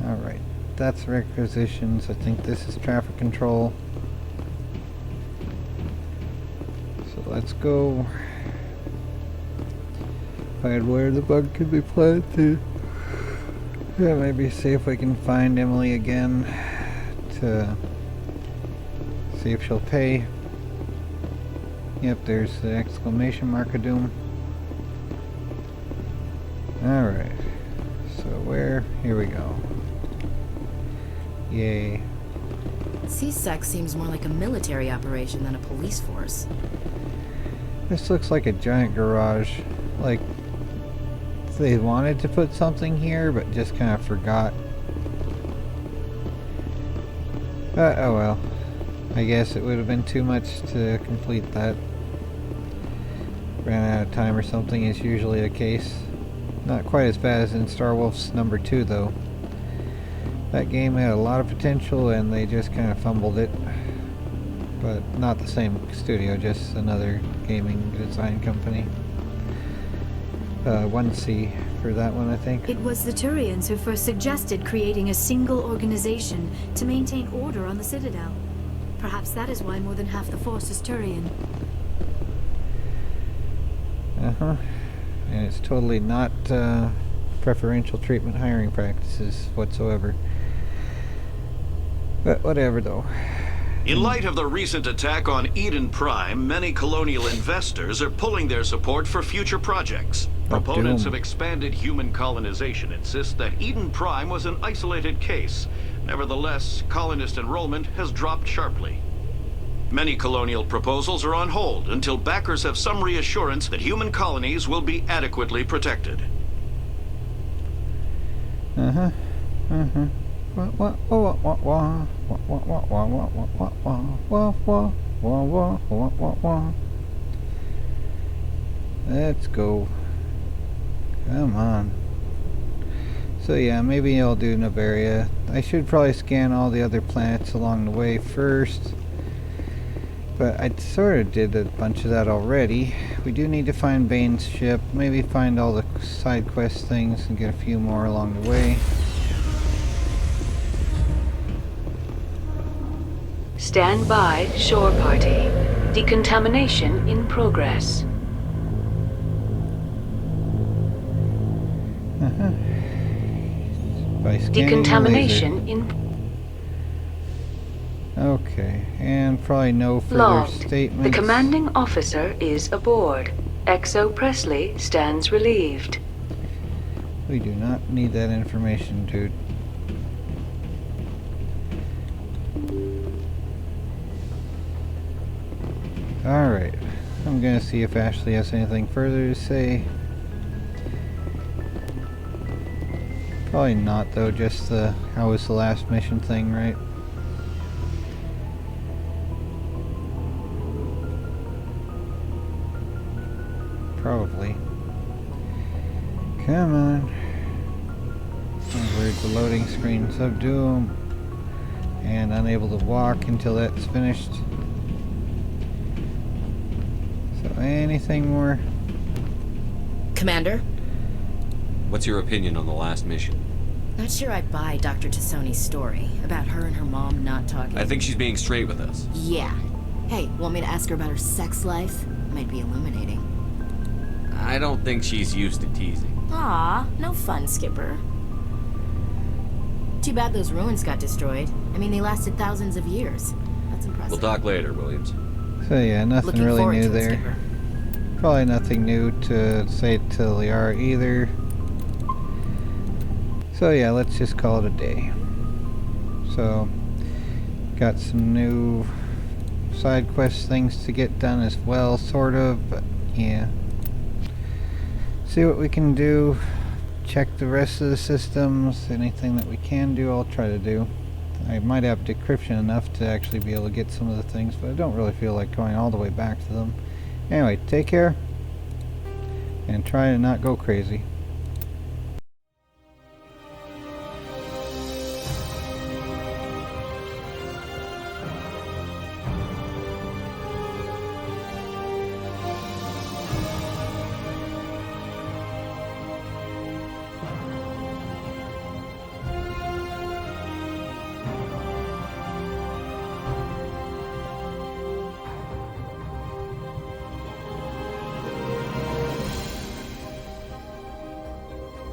Alright, that's requisitions. I think this is traffic control. So let's go find where the bug can be planted. Yeah, maybe see if we can find Emily again to see if she'll pay. Yep, there's the exclamation mark of doom. Alright, so where? Here we go. Yay. CSEC seems more like a military operation than a police force. This looks like a giant garage. Like, they wanted to put something here, but just kind of forgot. Oh well. I guess it would have been too much to complete that. Ran out of time or something is usually the case. Not quite as bad as in Star Wolf's number 2 though. That game had a lot of potential and they just kind of fumbled it. But not the same studio, just another gaming design company. 1C for that one, I think. It was the Turians who first suggested creating a single organization to maintain order on the Citadel. Perhaps that is why more than half the force is Turian. Uh-huh. And it's totally not preferential treatment hiring practices whatsoever. But whatever though. In light of the recent attack on Eden Prime, many colonial investors are pulling their support for future projects. Proponents of expanded human colonization insist that Eden Prime was an isolated case. Nevertheless, colonist enrollment has dropped sharply. Many colonial proposals are on hold until backers have some reassurance that human colonies will be adequately protected. Uh-huh. Uh-huh. Let's go. Come on. So yeah, maybe I'll do Novaria. I should probably scan all the other planets along the way first. But I sort of did a bunch of that already. We do need to find Bane's ship. Maybe find all the side quest things and get a few more along the way. Stand by, shore party. Decontamination in progress. Uh-huh. By scanning Decontamination in... Okay, and probably no further Logged. statements. The commanding officer is aboard. XO Presley stands relieved. We do not need that information, dude. Alright, I'm gonna see if Ashley has anything further to say. Probably not though, just the how was the last mission thing, right? Probably. Come on. Where's the loading screens of doom? And unable to walk until that's finished. So anything more? Commander? What's your opinion on the last mission? Not sure I buy Dr. Tassoni's story about her and her mom not talking. I think she's being straight with us. Yeah. Hey, want me to ask her about her sex life? Might be illuminating. I don't think she's used to teasing. Aw, no fun, Skipper. Too bad those ruins got destroyed. I mean, they lasted thousands of years. That's impressive. We'll talk later, Williams. So yeah, nothing Looking really forward new to it, there. Skipper. Probably nothing new to say to Liara either. So yeah, let's just call it a day. So, got some new side quest things to get done as well, sort of, but yeah. See what we can do. check the rest of the systems. Anything that we can do, I'll try to do. I might have decryption enough to actually be able to get some of the things, but I don't really feel like going all the way back to them. Anyway, take care, and try to not go crazy.